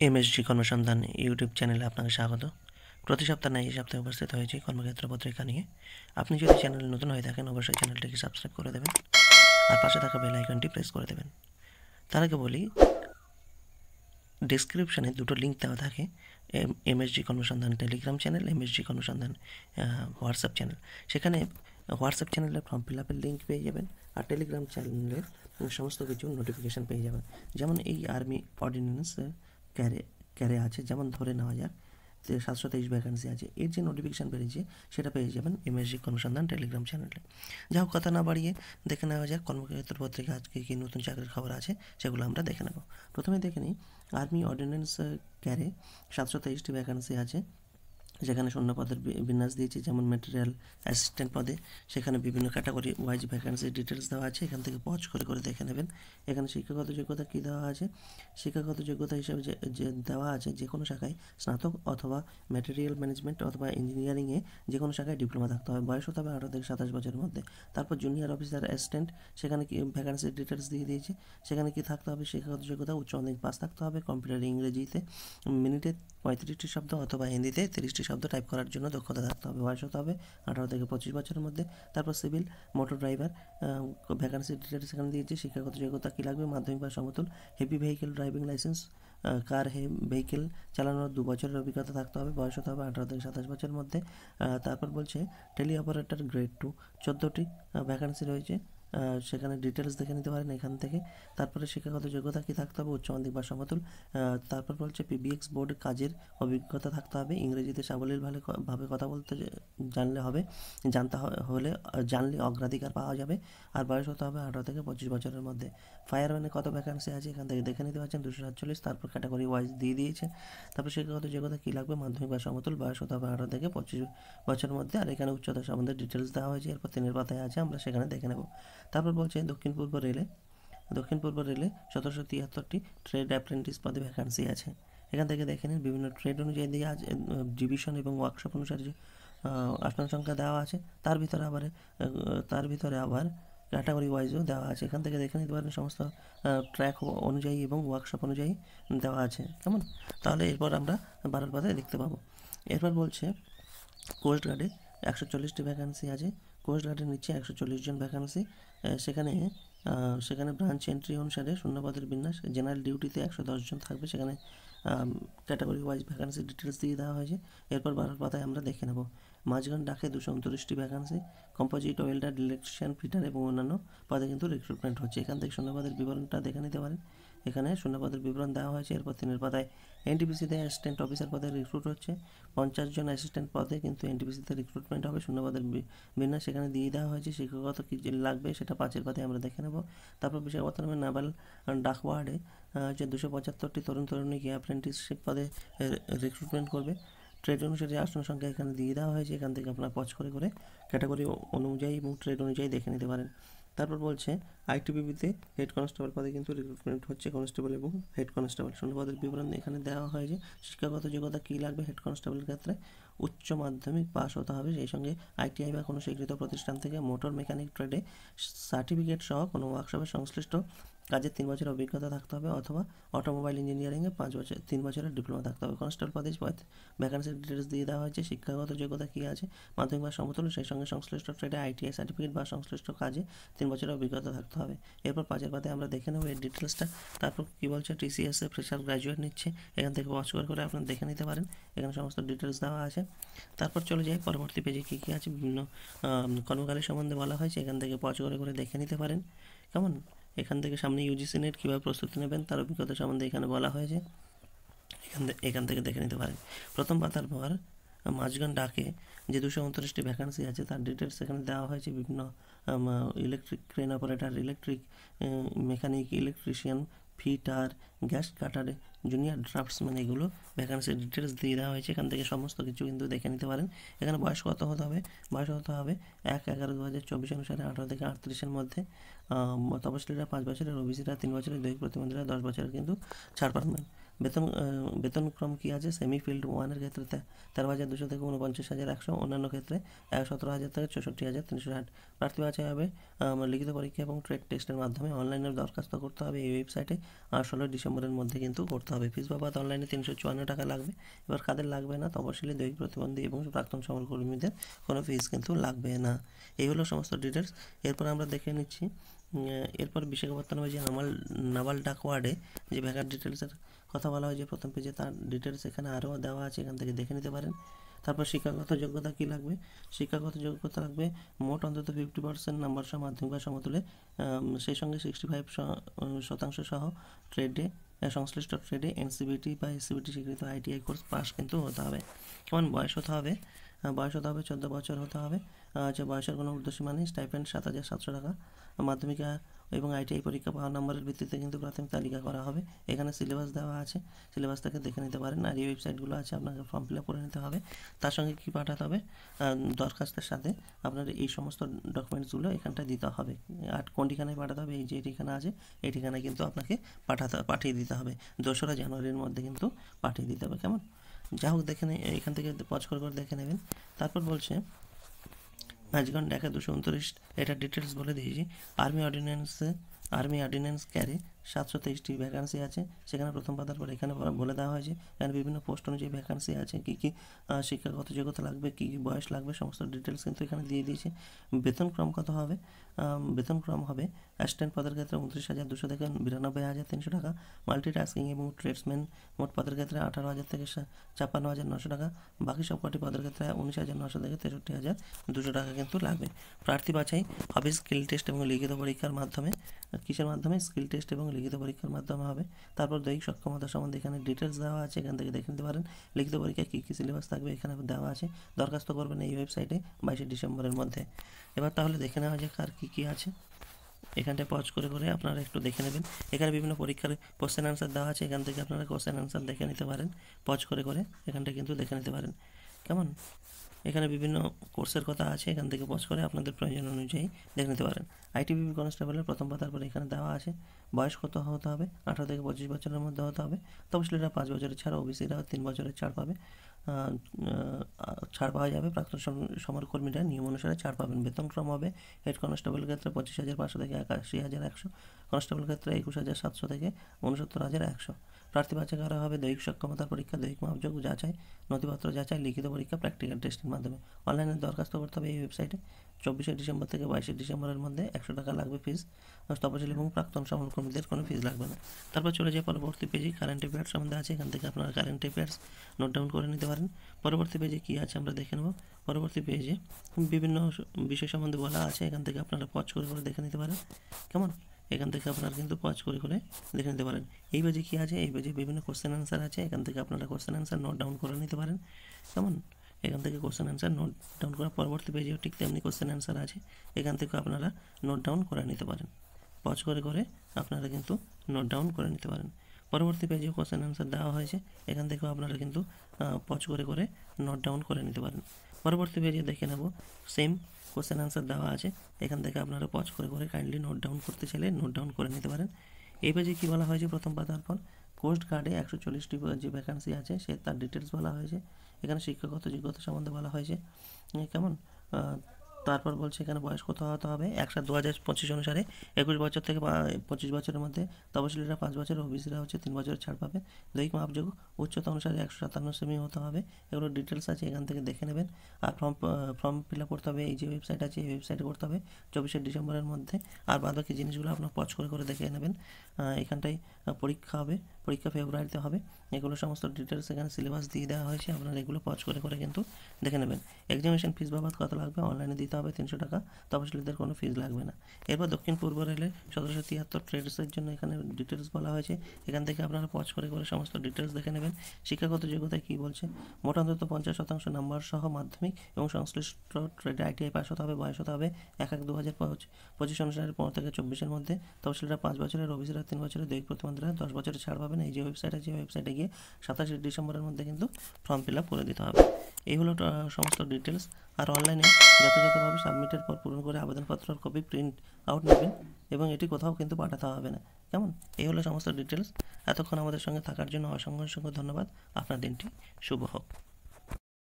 MSG কর্মসন্ধান YouTube চ্যানেলে আপনাকে স্বাগত। প্রতি সপ্তাহে ন্যায় এই সপ্তাহে উপস্থিত হয়েছি কর্মক্ষেত্র পত্রিকা নিয়ে। আপনি যদি চ্যানেলে নতুন হয়ে থাকেন অবশ্যই চ্যানেলটিকে সাবস্ক্রাইব করে দেবেন আর পাশে থাকা বেল আইকনটি প্রেস করে দেবেন। তার আগে বলি, ডেসক্রিপশানে দুটো লিঙ্ক দেওয়া থাকে, MSG Karmasandhan Telegram channel, MSG Karmasandhan WhatsApp channel. সেখানে হোয়াটসঅ্যাপ চ্যানেলের ফর্ম ফিল আপের লিঙ্ক পেয়ে যাবেন আর টেলিগ্রাম চ্যানেলের সমস্ত কিছু নোটিফিকেশান পেয়ে যাবেন। যেমন এই আর্মি অর্ডিন্যান্স ক্যারে আছে, যেমন ধরে নেওয়া যাক 723 ভ্যাকান্সি আছে, এর যে নোটিফিকেশান বেরিয়েছে সেটা পেয়ে যাবেন এমএসজি কর্মসন্ধান টেলিগ্রাম চ্যানেলে। যা হোক, কথা না বাড়িয়ে দেখে নেওয়া যাক কর্মক্ষেত্র পত্রিকা আজকে কী নতুন চাকরির খবর আছে, সেগুলো আমরা দেখে নেব। প্রথমে দেখে নিই, আর্মি অর্ডিন্যান্স ক্যারে 723টি ভ্যাকান্সি আছে, যেখানে শূন্যপদের বিন্যাস দিয়েছে। যেমন ম্যাটেরিয়াল অ্যাসিস্ট্যান্ট পদে সেখানে বিভিন্ন ক্যাটাগরি ওয়াইজ ভ্যাকান্সি ডিটেলস দেওয়া আছে, এখান থেকে পজ করে করে দেখে নেবেন। এখানে শিক্ষাগত যোগ্যতা কী দেওয়া আছে, শিক্ষাগত যোগ্যতা হিসেবে যে দেওয়া আছে, যে কোনো শাখায় স্নাতক অথবা ম্যাটেরিয়াল ম্যানেজমেন্ট অথবা ইঞ্জিনিয়ারিংয়ে যে কোনো শাখায় ডিপ্লোমা থাকতে হবে, বয়স হতে হবে 18 থেকে 27 বছরের মধ্যে। তারপর জুনিয়র অফিসার অ্যাসিস্ট্যান্ট, সেখানে কি ভ্যাকান্সির ডিটেলস দিয়ে দিয়েছে, সেখানে কি থাকতে হবে, শিক্ষাগত যোগ্যতা উচ্চ মাধ্যমিক পাস থাকতে হবে, কম্পিউটার ইংরেজিতে মিনিটে 35টি শব্দ অথবা হিন্দিতে 30টি শব্দ টাইপ করার জন্য দক্ষতা থাকতে হবে, বয়স হতে হবে 18 থেকে 25 বছরের মধ্যে। তারপর civil motor driver vacancy details সেখানে দিয়েছে। শিক্ষাগত যোগ্যতা কী লাগবে, মাধ্যমিক বা সমতুল। হেভি ভেহিকেল ড্রাইভিং লাইসেন্স, কার ভেহিকেল চালানোর 2 বছরের অভিজ্ঞতা থাকতে হবে, বয়স হতে হবে 18 থেকে 27 বছরের মধ্যে। তারপর বলছে টেলি অপারেটর গ্রেড 2, 14টি ভ্যাকান্সি রয়েছে, সেখানে ডিটেলস দেখে নিতে পারেন এখান থেকে। তারপরে শিক্ষাগত যোগ্যতা কী থাকতে হবে, উচ্চ মাধ্যমিক বা সমতুল। তারপর বলছে পিবিএক্স বোর্ড কাজের অভিজ্ঞতা থাকতে হবে, ইংরেজিতে সাবলীলভাবে কথা বলতে জানলে অগ্রাধিকার পাওয়া যাবে, আর বয়স হতে হবে 18 থেকে 25 বছরের মধ্যে। ফায়ারম্যানে কত ভ্যাকান্সি আছে এখান থেকে দেখে নিতে পারছেন, 247। তারপর ক্যাটাগরি ওয়াইজ দিয়ে দিয়েছে। তারপর শিক্ষাগত যোগ্যতা কী লাগবে, মাধ্যমিক বা সমতুল, বয়স হতে হবে 18 থেকে 25 বছরের মধ্যে, আর এখানে উচ্চতা সম্বন্ধে ডিটেলস দেওয়া হয়েছে। এরপর 3 পাতায় আছে, আমরা সেখানে দেখে নেব। তারপর বলছে দক্ষিণ পূর্ব রেলে 1773টি ট্রেড অ্যাপ্রেন্টিস পদে ভ্যাকান্সি আছে। এখান থেকে দেখে নিন, বিভিন্ন ট্রেড অনুযায়ী দিয়ে আছে, ডিভিশন এবং ওয়ার্কশপ অনুসারে যে আসন সংখ্যা দেওয়া আছে, তার ভিতরে আবার ক্যাটাগরি ওয়াইজও দেওয়া আছে। এখান থেকে দেখে নিতে পারেন সমস্ত ট্র্যাক অনুযায়ী এবং ওয়ার্কশপ অনুযায়ী দেওয়া আছে। কেমন? তাহলে এরপর আমরা 12 পাতায় দেখতে পাবো। এরপর বলছে কোস্ট গার্ডে 140টি ভ্যাকান্সি আছে, কোস্ট গার্ডের নিচে 140 জন ভ্যাকান্সি। সেখানে ব্রাঞ্চ এন্ট্রি অনুসারে শূন্যপদের বিন্যাস। জেনারেল ডিউটিতে 110 জন থাকবে, সেখানে ক্যাটাগরি ওয়াইজ ভ্যাকান্সি ডিটেলস দিয়ে দেওয়া হয়েছে। এরপর 12 পাতায় আমরা দেখে নেব। মাঝগান ডাকে 229টি vacancy, composite welder, electrician, fitter এবং অন্যান্য পদে কিন্তু রিক্রুটমেন্ট হচ্ছে। এখান থেকে শূন্যপদের বিবরণটা দেখে নিতে পারেন, এখানে শূন্যপদের বিবরণ দেওয়া হয়েছে। এরপর 3 পাতায় এনটিপিসিতে অ্যাসিস্ট্যান্ট অফিসার পদে রিক্রুট হচ্ছে, 50 জন অ্যাসিস্ট্যান্ট পদে কিন্তু এনটিপিসিতে রিক্রুটমেন্ট হবে। শূন্যপদের বিন্যাস সেখানে দিয়ে দেওয়া হয়েছে। শিক্ষাগত কী লাগবে সেটা 5 পাতায় আমরা দেখে নেব। তারপর বিশাখাপত্তনমের নাভাল ডাকওয়ার্ডে যে 275টি তরুণ তরুণীকে অ্যাপ্রেন্টিসশিপ পদে রিক্রুটমেন্ট করবে। ট্রেড অনুসারে আসন সংখ্যা এখানে দিয়ে দেওয়া হয়েছে, এখান থেকে আপনারা পজ করে করে ক্যাটাগরি অনুযায়ী এবং ট্রেড অনুযায়ী দেখে নিতে পারেন। তারপর বলছে আইটিবিপিতে হেড কনস্টেবল পদে কিন্তু রিক্রুটমেন্ট হচ্ছে, কনস্টেবল এবং হেড কনস্টেবল। শূন্যপদের বিবরণ এখানে দেওয়া হয়েছে। শিক্ষাগত যোগ্যতা কী লাগবে, হেড কনস্টেবলের ক্ষেত্রে উচ্চ মাধ্যমিক পাস হতে হবে, সেই সঙ্গে আইটিআই বা কোনো স্বীকৃত প্রতিষ্ঠান থেকে মোটর মেকানিক ট্রেডে সার্টিফিকেট সহ কোনো ওয়ার্কশপের সংশ্লিষ্ট কাজের 3 বছরের অভিজ্ঞতা থাকতে হবে, অথবা অটোমোবাইল ইঞ্জিনিয়ারিংয়ে 3 বছরের ডিপ্লোমা থাকতে হবে। কনস্টেবল পদে ভ্যাকান্সির ডিটেলস দিয়ে দেওয়া হয়েছে। শিক্ষাগত যোগ্যতা কী আছে, মাধ্যমিক বা সমতুল্য, সেই সঙ্গে সংশ্লিষ্ট ট্রেডে আইটিআই সার্টিফিকেট বা সংশ্লিষ্ট কাজে 3 বছরের অভিজ্ঞতা থাকতে হবে। এরপর 5 পাতায় আমরা দেখে নেব এর ডিটেলসটা। তারপর কী বলছে, টিসিএসে ফ্রেশার গ্র্যাজুয়েট নিচ্ছে, এখান থেকে ওয়াচ করে আপনারা দেখে নিতে পারেন, এখানে সমস্ত ডিটেলস দেওয়া আছে। তারপর চলে যাই পরবর্তী পেজে কী কী আছে, বিভিন্ন কর্মকালের সম্বন্ধে বলা হয়েছে, এখান থেকে ওয়াচ করে দেখে নিতে পারেন। কেমন? এখান থেকে সামনে ইউজিসি নেট কীভাবে প্রস্তুতি নেবেন তার অভিজ্ঞতা সম্বন্ধে এখানে বলা হয়েছে, এখান থেকে দেখে নিতে পারেন। প্রথম পাতার পর মাঝগান ডাকে যে 229টি ভ্যাকান্সি আছে তার ডিটেলস এখানে দেওয়া হয়েছে। বিভিন্ন electric crane operator, electric mechanic, electrician, fitter, gas কাটারে, জুনিয়র ড্রাফটসম্যান, এগুলো ভ্যাকান্সির ডিটেলস দিয়ে দেওয়া হয়েছে। এখান থেকে সমস্ত কিছু কিন্তু দেখে নিতে পারেন। এখানে বয়স কত হতে হবে, বয়স হতে হবে 1/11/2024 অনুসারে 18 থেকে 38-এর মধ্যে। তপশিলীরা 5 বছরের, ওবিসিরা 3 বছরের, দৈহিক প্রতিবন্ধীরা 10 বছরের কিন্তু ছাড় পাবেন। বেতনক্রম কী আছে, সেমি ফিল্ড 1-এর ক্ষেত্রে 13,200 থেকে 49,100, অন্যান্য ক্ষেত্রে 17,000 থেকে 64,360। প্রার্থী বাছাই হবে লিখিত পরীক্ষা এবং ট্রেড টেস্টের মাধ্যমে। অনলাইনে দরখাস্ত করতে হবে এই ওয়েবসাইটে, 16 ডিসেম্বরের মধ্যে কিন্তু করতে হবে। ফিস বাবদ অনলাইনে 354 টাকা লাগবে। এবার কাদের লাগবে না, তপশিলি, দৈহিক প্রতিবন্ধী এবং প্রাক্তন সমরকর্মীদের কোনো ফিস কিন্তু লাগবে না। এই হলো সমস্ত ডিটেলস। এরপর আমরা দেখে নিচ্ছি, এরপর বিশাখাপত্তনমে যে নাভাল ডাক ওয়ার্ডে যে ভ্যাকান্ট ডিটেলসের কথা বলা হয় যে প্রথম পেজে, তার ডিটেলস এখানে আরও দেওয়া আছে, এখান থেকে দেখে নিতে পারেন। তারপর শিক্ষাগত যোগ্যতা কী লাগবে, শিক্ষাগত যোগ্যতা লাগবে মোট অন্তত 50% নাম্বার সহ মাধ্যমিক বা সমতুলে, সেই সঙ্গে 65% সহ ট্রেডে, সংশ্লিষ্ট ট্রেডে এনসিবিটি বা এসসিবিটি স্বীকৃত আইটিআই কোর্স পাস কিন্তু হতে হবে। কেমন বয়স হতে হবে, বয়স হতে হবে 14 বছর হতে হবে। যে বয়সের কোনো ঊর্ধ্বসীমা নেই। স্টাইপেন্ড 7,700 টাকা। মাধ্যমিক এবং আইটিআই পরীক্ষা পাওয়া নম্বরের ভিত্তিতে কিন্তু প্রাথমিক তালিকা করা হবে। এখানে সিলেবাস দেওয়া আছে, সিলেবাস থেকে দেখে নিতে পারেন। আর এই ওয়েবসাইটগুলো আছে, আপনাকে ফর্ম ফিল আপ করে নিতে হবে। তার সঙ্গে কী পাঠাতে হবে, দরখাস্তের সাথে আপনার এই সমস্ত ডকুমেন্টসগুলো এখানটায় দিতে হবে। আর কোন ঠিকানায় পাঠাতে হবে, এই যে ঠিকানা আছে এই ঠিকানায় কিন্তু আপনাকে পাঠিয়ে দিতে হবে। 2রা জানুয়ারির মধ্যে কিন্তু পাঠিয়ে দিতে হবে। কেমন, যা হোক দেখে এখান থেকে পজ করে দেখে নেবেন। তারপর বলছে মাঝগান ঢাকা 229, এটা ডিটেলস বলে দিয়েছি। আর্মি অর্ডিন্যান্স ক্যারি 723টি ভ্যাকান্সি আছে। সেখানে প্রথম পাতার পর এখানে বলে দেওয়া হয়েছে এখানে বিভিন্ন পোস্ট অনুযায়ী ভ্যাকান্সি আছে, কী কী শিক্ষাগত যোগ্যতা লাগবে, কী কী বয়স লাগবে, সমস্ত ডিটেলস কিন্তু এখানে দিয়ে দিয়েছে। বেতনক্রম কত হবে, বেতনক্রম হবে অ্যাসিস্ট্যান্ট পদের ক্ষেত্রে 29,200 থেকে 92,300 টাকা। মাল্টিটাস্কিং এবং ট্রেডসম্যান মোট পদের ক্ষেত্রে 18,000 থেকে 56,900 টাকা। বাকি সব কটি পদের ক্ষেত্রে 19,900 থেকে 63,200 টাকা কিন্তু লাগবে। প্রার্থী বাছাই হবে স্কিল টেস্ট এবং লিখিত পরীক্ষার মাধ্যমে। কিসের মাধ্যমে, স্কিল টেস্ট এবং লিখিত পরীক্ষার মাধ্যমে হবে। তারপর দৈহিক সক্ষমতা সম্বন্ধে এখানে ডিটেলস দেওয়া আছে, এখান থেকে দেখে নিতে পারেন। লিখিত পরীক্ষায় কী কী সিলেবাস থাকবে এখানে দেওয়া আছে। দরখাস্ত করবেন এই ওয়েবসাইটে 22 ডিসেম্বরের মধ্যে। এবার তাহলে দেখে নেওয়া যাক আর কী কী আছে। এখানটায় পজ করে আপনারা একটু দেখে নেবেন। এখানে বিভিন্ন পরীক্ষার কোশ্চেন আনসার দেওয়া আছে, এখান থেকে আপনারা কোশ্চেন আনসার দেখে নিতে পারেন। পজ করে এখানটা কিন্তু দেখে নিতে পারেন। কেমন, এখানে বিভিন্ন কোর্সের কথা আছে, এখান থেকে পজ করে আপনাদের প্রয়োজন অনুযায়ী দেখে নিতে পারেন। আইটিবিপি কনস্টেবলের প্রথম পাতার পরে এখানে দেওয়া আছে বয়স কত হতে হবে, 18 থেকে 25 বছরের মধ্যে হতে হবে। তপশিলীরা 5 বছরের ছাড়, ওবিসিরা 3 বছরের ছাড় পাবে, ছাড় পাওয়া যাবে। প্রাক্তন সমরকর্মীরা নিয়ম অনুসারে ছাড় পাবেন। বেতনক্রম হবে হেড কনস্টেবলের ক্ষেত্রে 25,500 থেকে 81,100, কনস্টেবল ক্ষেত্রে 21,700 থেকে 69,100। প্রার্থী বাছাই করা হবে দৈহিক সক্ষমতার পরীক্ষা, দৈহিক মাপযোগ যাচাই, নথিপত্র যাচাই, লিখিত পরীক্ষা, প্র্যাকটিক্যাল টেস্টের মাধ্যমে। অনলাইনে দরখাস্ত করতে হবে এই ওয়েবসাইটে। 24 ডিসেম্বর থেকে 22 ডিসেম্বরের মধ্যে 100 টাকা লাগবে ফিস। তপশিলি এবং প্রাক্তন সমরকর্মীদের কোনো ফিস লাগবে না। তারপর চলে যায় পরবর্তী পেজে, কারেন্ট অ্যাফেয়ার্স সম্বন্ধে আছে, এখান থেকে আপনারা কারেন্ট অ্যাফেয়ার্স নোট ডাউন করে নিতে পারেন। পরবর্তী পেজে কী আছে আমরা দেখে নেব। পরবর্তী পেজে বিভিন্ন বিষয় সম্বন্ধে বলা আছে, এখান থেকে আপনারা পজ করে দেখে নিতে পারেন। কেমন, এখান থেকে আপনারা কিন্তু পজ করে দেখে নিতে পারেন। এই পেজে কী আছে, এই পেজে বিভিন্ন কোশ্চেন আনসার আছে, এখান থেকে আপনারা কোশ্চেন আনসার নোট ডাউন করে নিতে পারেন। কেমন, এখান থেকে কোশ্চেন আনসার নোট ডাউন করা। পরবর্তী পেজেও ঠিক তেমনি কোশ্চেন আনসার আছে, এখান থেকে আপনারা নোট ডাউন করে নিতে পারেন। পজ করে আপনারা কিন্তু নোট ডাউন করে নিতে পারেন। পরবর্তী পেজেও কোশ্চেন আনসার দেওয়া হয়েছে, এখান থেকেও আপনারা কিন্তু পজ করে নোট ডাউন করে নিতে পারেন। পরবর্তী পেজে দেখে নেব, সেম কোশ্চেন আনসার দেওয়া আছে, এখান থেকে আপনারা পজ করে কাইন্ডলি নোট ডাউন করতে চাইলে নোট ডাউন করে নিতে পারেন। এই পেজে কী বলা হয়েছে, প্রথম পাতার পর কোস্ট গার্ডে 140টি যে ভ্যাকান্সি আছে তার ডিটেলস বলা হয়েছে। এখানে শিক্ষাগত যোগ্যতা সম্বন্ধে বলা হয়েছে। কেমন, তারপর বলছে এখানে বয়স কত হতে হবে, 1/7/2025 অনুসারে 21 বছর থেকে 25 বছরের মধ্যে। তপশিলীরা 5 বছর, ওবিসিরা 3 বছরের ছাড় পাবে। দৈহিক মাপযোগ উচ্চতা অনুসারে 157 সেমি হতে হবে। এগুলো ডিটেলস আছে, এখান থেকে দেখে নেবেন। আর ফর্ম ফিল আপ করতে হবে এই যে ওয়েবসাইট আছে, এই ওয়েবসাইটে করতে হবে 24 ডিসেম্বরের মধ্যে। আর বাকি জিনিসগুলো আপনার পজ করে দেখে নেবেন। এখানটায় পরীক্ষা হবে, পরীক্ষা ফেব্রুয়ারিতে হবে। এগুলো সমস্ত ডিটেলস এখানে সিলেবাস দিয়ে দেওয়া হয়েছে, আপনারা এগুলো পজ করে কিন্তু দেখে নেবেন। এক্সামিনেশন ফিস বাবদ কত লাগবে, অনলাইনে দিতে হবে 300 টাকা, তপশিলীদের কোনো ফিস লাগবে না। এরপর দক্ষিণ পূর্ব রেলের 1773 ট্রেডসের জন্য এখানে ডিটেলস বলা হয়েছে, এখান থেকে আপনারা পজ করে সমস্ত ডিটেলস দেখে নেবেন। শিক্ষাগত যোগ্যতায় কী বলছে, মোট অন্তত 50% নাম্বার সহ মাধ্যমিক এবং সংশ্লিষ্ট ট্রেডে আইটিআই পাস হতে হবে। বয়স হতে হবে 1/1/2025 অনুসারে 15 থেকে 24-এর মধ্যে। তপশিলীরা 5 বছরের, ওবিসিরা 3 বছরের, দৈহিক প্রতিবন্ধীরা 10 বছরের ছাড় পাবেন। এই যে ওয়েবসাইট আছে, ওয়েবসাইটে গিয়ে 27 ডিসেম্বরের মধ্যে কিন্তু ফর্ম ফিল আপ করে দিতে হবে। এই হলো সমস্ত ডিটেলস। আর অনলাইনে যথাযথভাবে সাবমিটের পর পূরণ করে আবেদনপত্রের কপি প্রিন্ট আউট নেবেন এবং এটি কোথাও কিন্তু পাঠাতে হবে না। কেমন, এই হলো সমস্ত ডিটেলস। এতক্ষণ আমাদের সঙ্গে থাকার জন্য অসংখ্য অসংখ্য ধন্যবাদ। আপনার দিনটি শুভ হোক।